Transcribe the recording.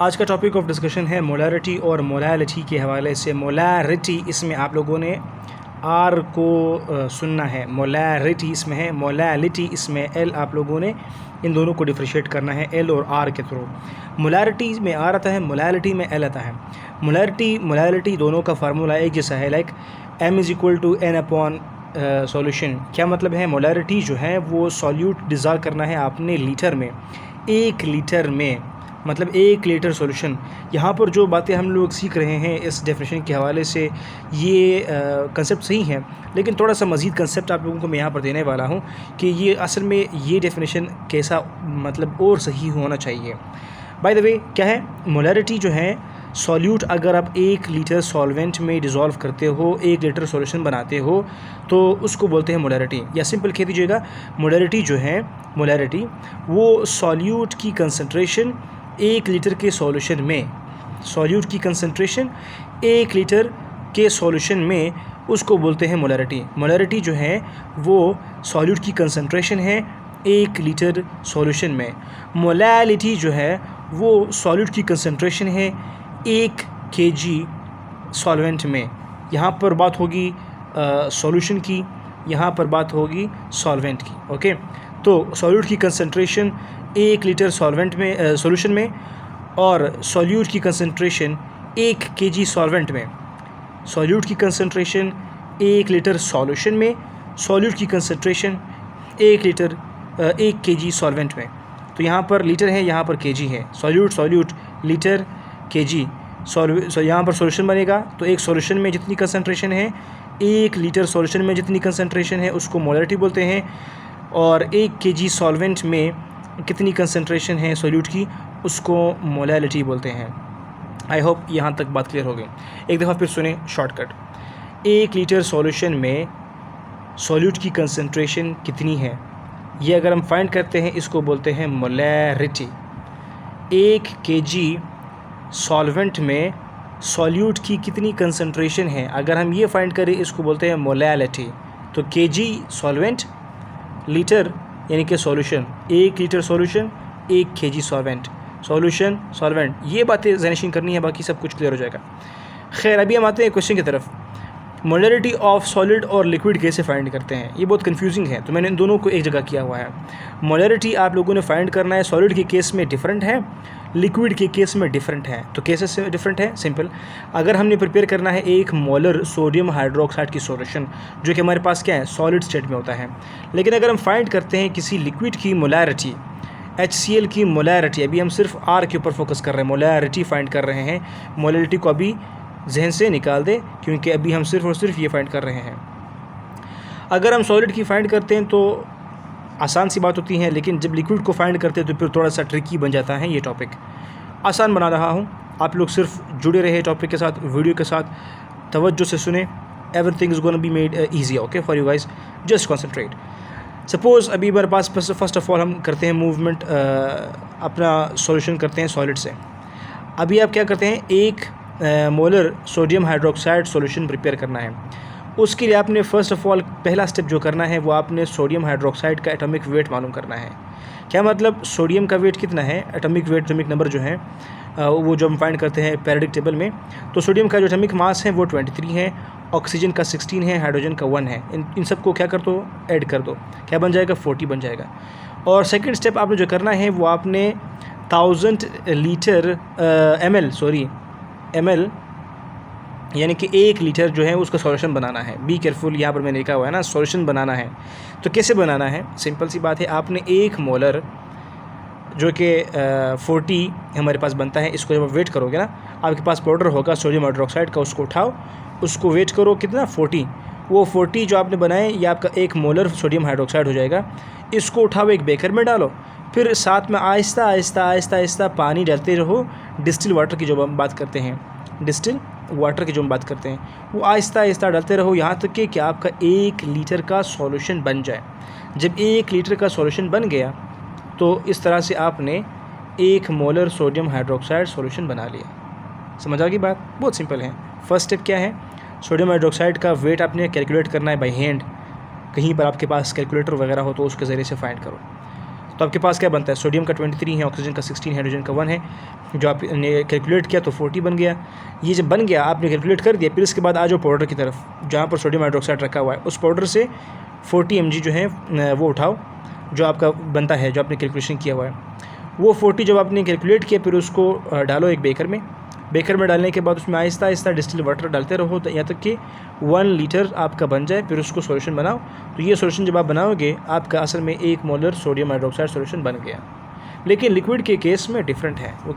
आज का topic of discussion है मोलारिटी और मोलालिटी के हवाले से। मोलारिटी इसमें आप लोगों ने आर को सुनना है, मोलारिटी इसमें है, मोलालिटी इसमें एल, आप लोगों ने इन दोनों को डिफ्रेंशिएट करना है एल और आर के थ्रू। मोलारिटी में आर आता है, मोलालिटी में एल आता है। मोलालिटी दोनों का फार्मूला एक जैसा है, like m is equal to n upon solution. क्या मतलब है? मोलारिटी जो है वो सॉल्यूट डिज़ॉल्व करना है आपने लीटर में, 1 लीटर में, मतलब 1 लीटर सॉल्यूशन। यहाँ पर जो बातें हम लोग सीख रहे हैं इस डेफिनेशन के हवाले से, ये कंसेप्ट सही है, लेकिन थोड़ा सा मज़ीद कंसेप्ट आप लोगों को मैं यहाँ पर देने वाला हूँ कि ये असल में ये डेफिनेशन कैसा मतलब और सही होना चाहिए। बाय द वे क्या है मोलारिटी जो है, सॉल्यूट अगर आप 1 लीटर सॉल्वेंट में डिज़ोल्व करते हो, 1 लीटर सॉल्यूशन बनाते हो, तो उसको बोलते हैं मोलारिटी। या सिंपल कह दीजिएगा, मोलारिटी जो है, मोलारिटी वो सॉल्यूट की कंसंट्रेशन 1 लीटर के सॉल्यूशन में, सॉल्यूट की कंसंट्रेशन 1 लीटर के सॉल्यूशन में, उसको बोलते हैं मोलारिटी। मोलारिटी जो है वो सॉल्यूट की कंसंट्रेशन है 1 लीटर सॉल्यूशन में। मोलालिटी जो है वो सॉल्यूट की कंसंट्रेशन है 1 kg सॉल्वेंट में। यहाँ पर बात होगी सॉल्यूशन की, यहाँ पर बात होगी सॉल्वेंट की। ओके, तो सॉल्यूट की कंसंट्रेशन 1 लीटर सॉल्वेंट में, सॉल्यूशन में, और सॉल्यूट की कंसंट्रेशन 1 kg सॉल्वेंट में। सॉल्यूट की कंसंट्रेशन 1 लीटर सॉल्यूशन में, सॉल्यूट की कंसंट्रेशन 1 kg सॉल्वेंट में। तो यहाँ पर लीटर है, यहाँ पर kg है। Solute litre kg। यहाँ पर सॉल्यूशन बनेगा, तो एक सॉल्यूशन में जितनी कंसंट्रेशन है, 1 लीटर सॉल्यूशन में जितनी कंसंट्रेशन है, उसको मोलारिटी बोलते हैं। और 1 kg सॉल्वेंट में कितनी कंसंट्रेशन है सॉल्यूट की, उसको मोलालिटी बोलते हैं। आई होप यहाँ तक बात क्लियर हो गई। एक दफ़ा फिर सुने शॉर्टकट। 1 लीटर सॉल्यूशन में सॉल्यूट की कंसंट्रेशन कितनी है, ये अगर हम फाइंड करते हैं, इसको बोलते हैं मोलारिटी। 1 kg सॉल्वेंट में सॉल्यूट की कितनी कंसंट्रेशन है, अगर हम ये फाइंड करें, इसको बोलते हैं मोलालिटी। तो kg सॉल्वेंट, लीटर यानी कि solution, 1 litre solution, 1 kg solvent, solution solvent, ये बातें ज़हनशीन करनी है, बाकी सब कुछ क्लियर हो जाएगा। खैर, अभी हम आते हैं क्वेश्चन की तरफ। मोलारिटी ऑफ सॉलिड और लिक्विड कैसे फाइंड करते हैं, ये बहुत कंफ्यूजिंग है, तो मैंने इन दोनों को एक जगह किया हुआ है। मोलारिटी आप लोगों ने फाइंड करना है, सॉलिड के केस में डिफरेंट है, लिक्विड के केस में डिफरेंट है। तो कैसे से डिफरेंट है? सिंपल, अगर हमने प्रिपेयर करना है 1 मोलर सोडियम हाइड्रोक्साइड की सॉल्यूशन, जो कि हमारे पास क्या है, सॉलिड स्टेट में होता है। लेकिन अगर हम फाइंड करते हैं किसी लिक्विड की मोलारिटी, HCl की मोलारिटी, अभी हम सिर्फ R के ऊपर फोकस कर रहे हैं, मोलारिटी फाइंड कर रहे हैं, मोलारिटी को अभी जहन से निकाल दें, क्योंकि अभी हम सिर्फ और सिर्फ ये फाइंड कर रहे हैं। अगर हम सॉलिड की फाइंड करते हैं तो आसान सी बात होती है, लेकिन जब लिक्विड को फाइंड करते हैं तो फिर थोड़ा सा ट्रिकी बन जाता है। ये टॉपिक आसान बना रहा हूँ, आप लोग सिर्फ जुड़े रहे टॉपिक के साथ, वीडियो के साथ, तवज्जो से सुने। Everything is gonna be made easy, okay, for you guys, just concentrate. Suppose अभी हमारे पास फर्स्ट ऑफ ऑल हम करते हैं मूवमेंट, अपना सॉल्यूशन करते हैं सॉलिड से। अभी आप क्या करते हैं, 1 molar sodium hydroxide solution prepare करना है। उसके लिए आपने फ़र्स्ट ऑफ ऑल पहला स्टेप जो करना है, वो आपने सोडियम हाइड्रोक्साइड का एटॉमिक वेट मालूम करना है। क्या मतलब, सोडियम का वेट कितना है, एटॉमिक वेट, एटॉमिक नंबर जो है वो जो हम फाइंड करते हैं पीरियोडिक टेबल में। तो सोडियम का जो एटॉमिक मास है वो 23 है, ऑक्सीजन का 16 है, हाइड्रोजन का 1 है। इन सबको क्या कर दो, ऐड कर दो, क्या बन जाएगा, 40 बन जाएगा। और सेकेंड स्टेप आपने जो करना है, वो आपने 1000 लीटर ml यानी कि 1 लीटर जो है उसका सॉल्यूशन बनाना है। बी केयरफुल, यहाँ पर मैंने लिखा हुआ है ना, सॉल्यूशन बनाना है। तो कैसे बनाना है, सिंपल सी बात है, आपने 1 मोलर जो कि 40 हमारे पास बनता है, इसको जब आप वेट करोगे ना, आपके पास पाउडर होगा सोडियम हाइड्रोक्साइड का, उसको उठाओ, उसको वेट करो कितना, 40। वो 40 जो आपने बनाए, ये आपका 1 मोलर सोडियम हाइड्रोक्साइड हो जाएगा। इसको उठाओ, एक बेकर में डालो, फिर साथ में आहिस्ता आहिस्ता आहिस्ता आहिस्ता पानी डालते रहो। डिस्टिल वाटर की जो हम बात करते हैं, डिस्टिल वाटर की जो हम बात करते हैं, वो आहिस्ता आहिस्ता डालते रहो, यहाँ तक कि आपका 1 लीटर का सॉल्यूशन बन जाए। जब 1 लीटर का सॉल्यूशन बन गया, तो इस तरह से आपने 1 मोलर सोडियम हाइड्रोक्साइड सॉल्यूशन बना लिया। समझ आ गई बात? बहुत सिंपल है। फर्स्ट स्टेप क्या है, सोडियम हाइड्रोक्साइड का वेट आपने कैलकुलेट करना है बाई हैंड। कहीं पर आपके पास कैलकुलेटर वगैरह हो तो उसके ज़रिए से फाइंड करो। तो आपके पास क्या बनता है, सोडियम का 23 है, ऑक्सीजन का 16, हाइड्रोजन का 1 है। जो आपने कैलकुलेट किया तो 40 बन गया। ये जब बन गया आपने कैलकुलेट कर दिया, फिर इसके बाद आ जाओ पाउडर की तरफ, जहाँ पर सोडियम हाइड्रोक्साइड रखा हुआ है, उस पाउडर से 40 mg जो है वो उठाओ, जो आपका बनता है, जो आपने कैलकुलेशन किया हुआ है। वो 40 जब आपने कैलकुलेट किया, फिर उसको डालो एक बेकर में। बेकर में डालने के बाद उसमें आहिस्ता आहिस्ता डिस्टिल वाटर डालते रहो, तो यहाँ तक कि 1 लीटर आपका बन जाए। फिर उसको सॉल्यूशन बनाओ। तो ये सॉल्यूशन जब आप बनाओगे, आपका असल में 1 मोलर सोडियम हाइड्रोक्साइड सॉल्यूशन बन गया। लेकिन लिक्विड के केस में डिफरेंट है।